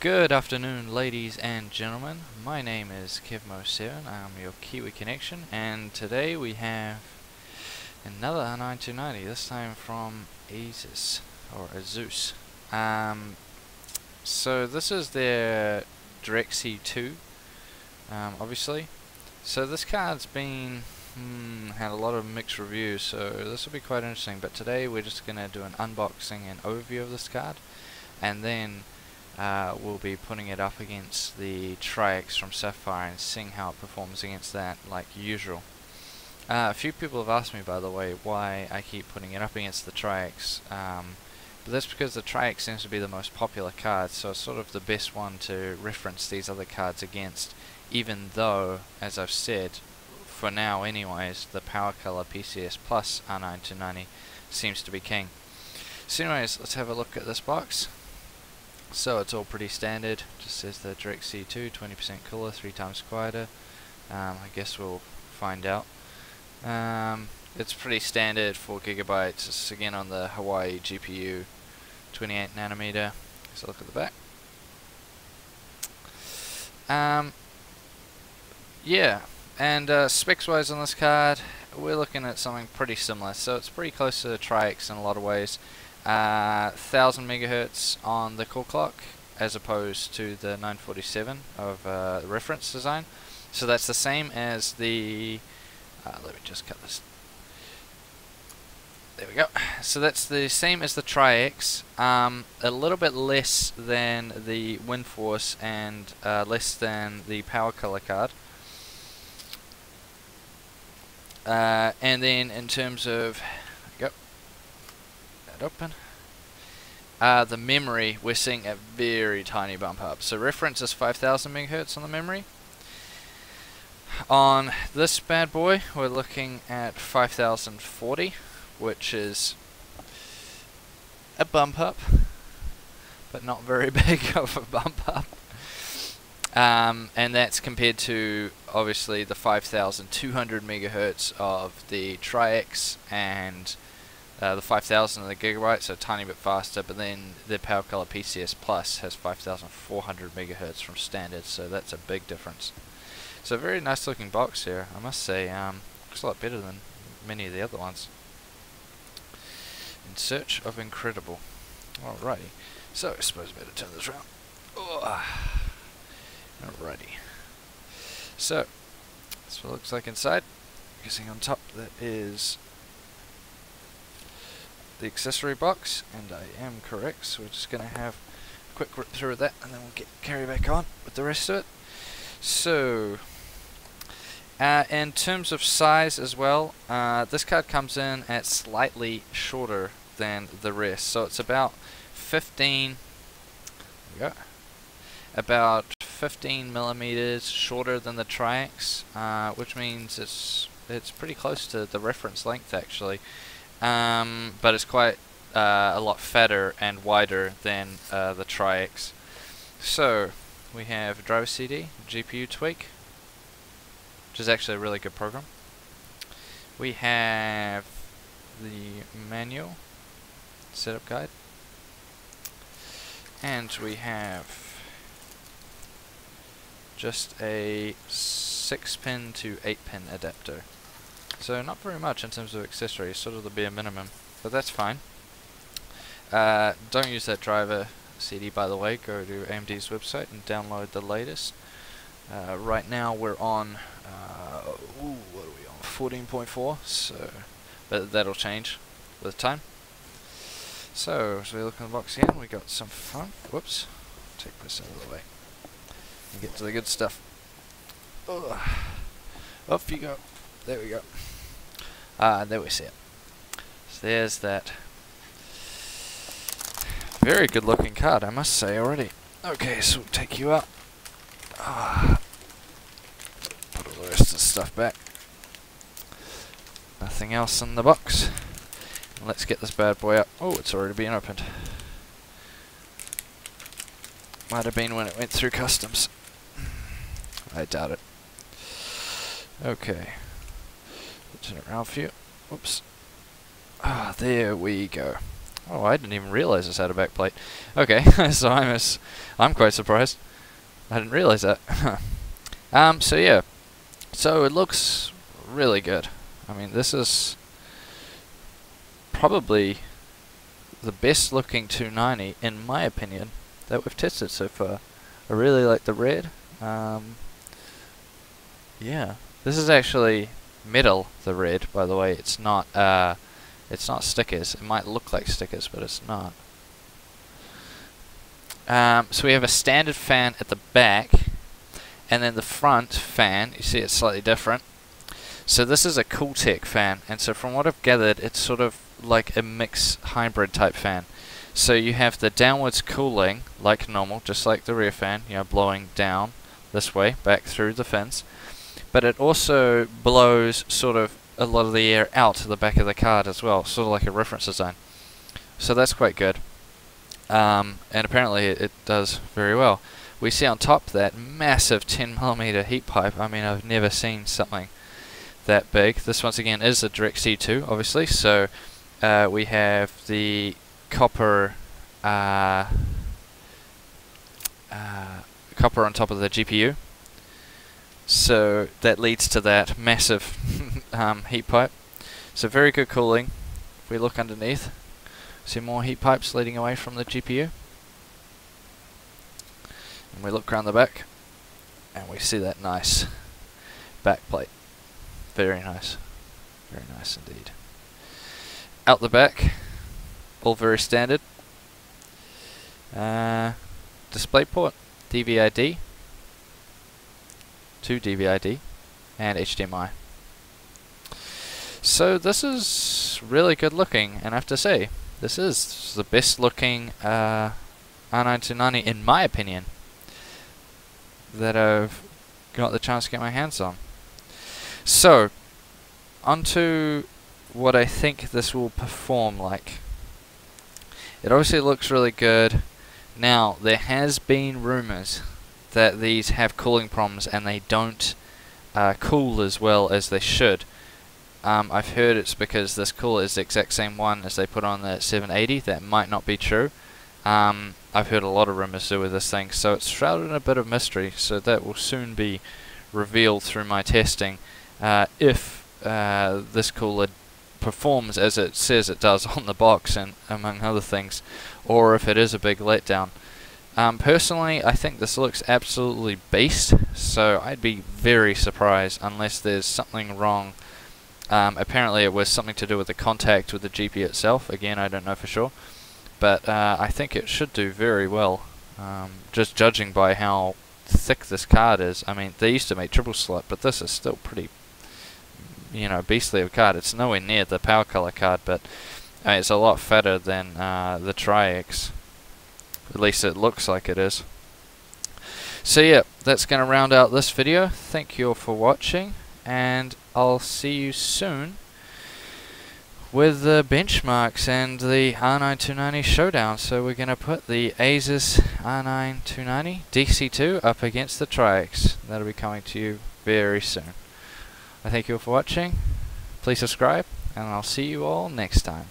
Good afternoon, ladies and gentlemen. My name is Kevmo7. I'm your Kiwi connection, and today we have another R9 this time from Asus or Asus. So this is their DirectCU, obviously. So this card's been had a lot of mixed reviews, so this will be quite interesting. But today we're just going to do an unboxing and overview of this card, and then we'll be putting it up against the Tri-X from Sapphire and seeing how it performs against that, like usual. A few people have asked me, by the way, why I keep putting it up against the Tri-X, but that's because the Tri-X seems to be the most popular card, so it's sort of the best one to reference these other cards against, even though, as I've said, for now anyways, the Power Color PCS Plus R9 seems to be king. So anyways, let's have a look at this box. So it's all pretty standard, just says the DirectCU 20% cooler, 3 times quieter. I guess we'll find out. It's pretty standard, 4 gigabytes. It's again on the Hawaii GPU, 28 nanometer. Let's look at the back. Yeah, and specs wise on this card, we're looking at something pretty similar. So it's pretty close to the Tri-X in a lot of ways. 1000 megahertz on the core clock, as opposed to the 947 of the reference design. So that's the same as the. Let me just cut this. There we go. So that's the same as the Tri-X. A little bit less than the WindForce and less than the Power Color card. And then in terms of, there we go. That open. The memory, we're seeing a very tiny bump up. So reference is 5000 megahertz on the memory. On this bad boy, we're looking at 5040, which is a bump up, but not very big of a bump up. And that's compared to, obviously, the 5200 megahertz of the Tri-X and the 5000 of the gigabyte, so a tiny bit faster. But then the Power Color PCS Plus has 5400 megahertz from standard, so that's a big difference. So a very nice looking box here, I must say. Looks a lot better than many of the other ones. In search of incredible. Alrighty, so I suppose I better turn this around. Alrighty. So that's what it looks like inside. I'm guessing on top that is the accessory box, and I am correct, so we're just going to have a quick rip through of that, and then we'll carry back on with the rest of it. So in terms of size as well, this card comes in at slightly shorter than the rest, so it's about 15 there we go, about 15 millimeters shorter than the Tri-X, which means it's pretty close to the reference length actually. But it's quite a lot fatter and wider than the Tri-X. So we have driver CD, GPU tweak, which is actually a really good program. We have the manual setup guide, and we have just a 6-pin to 8-pin adapter. So not very much in terms of accessories, sort of the bare minimum, but that's fine. Don't use that driver CD, by the way. Go to AMD's website and download the latest. Right now we're on, what are we on? 14.4. So, but that'll change with time. So as we look in the box again, we got some fun. Whoops, take this out of the way and get to the good stuff. Off you go. There we go. There we see it. So there's that. Very good looking card, I must say already. Okay, so we'll take you out. Put all the rest of the stuff back. Nothing else in the box. Let's get this bad boy up. Oh, it's already been opened. Might have been when it went through customs. I doubt it. Okay. Turn it around for you. Whoops. There we go. Oh, I didn't even realize this had a back plate. Okay, so I'm quite surprised. I didn't realize that. So yeah, so it looks really good. I mean, this is probably the best looking 290 in my opinion that we've tested so far. I really like the red. Yeah, this is actually metal, the red, by the way. It's not stickers. It might look like stickers, but it's not. So we have a standard fan at the back, and then the front fan, you see it's slightly different. So this is a Cooltech fan, and so from what I've gathered, it's sort of like a mix hybrid type fan. So you have the downwards cooling, like normal, just like the rear fan, you know, blowing down this way, back through the fins. But it also blows sort of a lot of the air out to the back of the card as well, sort of like a reference design. So that's quite good. And apparently it does very well. We see on top that massive 10mm heat pipe. I mean, I've never seen something that big. This once again is a DirectCU, obviously. So we have the copper copper on top of the GPU. So that leads to that massive heat pipe. So very good cooling. If we look underneath, see more heat pipes leading away from the GPU. And we look around the back, and we see that nice back plate. Very nice. Very nice indeed. Out the back, all very standard. Display port, DVI-D, 2 DVI-D, and HDMI. So this is really good looking, and I have to say, this is the best looking R9 290 in my opinion that I've got the chance to get my hands on. So, onto what I think this will perform like. It obviously looks really good. Now, there has been rumors that these have cooling problems and they don't cool as well as they should. I've heard it's because this cooler is the exact same one as they put on the 780. That might not be true. I've heard a lot of rumors to do with this thing, so it's shrouded in a bit of mystery, so that will soon be revealed through my testing if this cooler performs as it says it does on the box, and among other things, or if it is a big letdown. Personally, I think this looks absolutely beast, so I'd be very surprised unless there's something wrong. Apparently it was something to do with the contact with the GPU itself. Again, I don't know for sure, but I think it should do very well, just judging by how thick this card is. I mean, they used to make triple slot, but this is still pretty, you know, beastly of a card. It's nowhere near the power color card, but it's a lot fatter than the Tri-X. At least it looks like it is. So yeah, that's going to round out this video. Thank you all for watching, and I'll see you soon with the benchmarks and the R9 290 Showdown. So we're going to put the Asus R9 290 DC2 up against the Tri-X. That'll be coming to you very soon. I thank you all for watching. Please subscribe, and I'll see you all next time.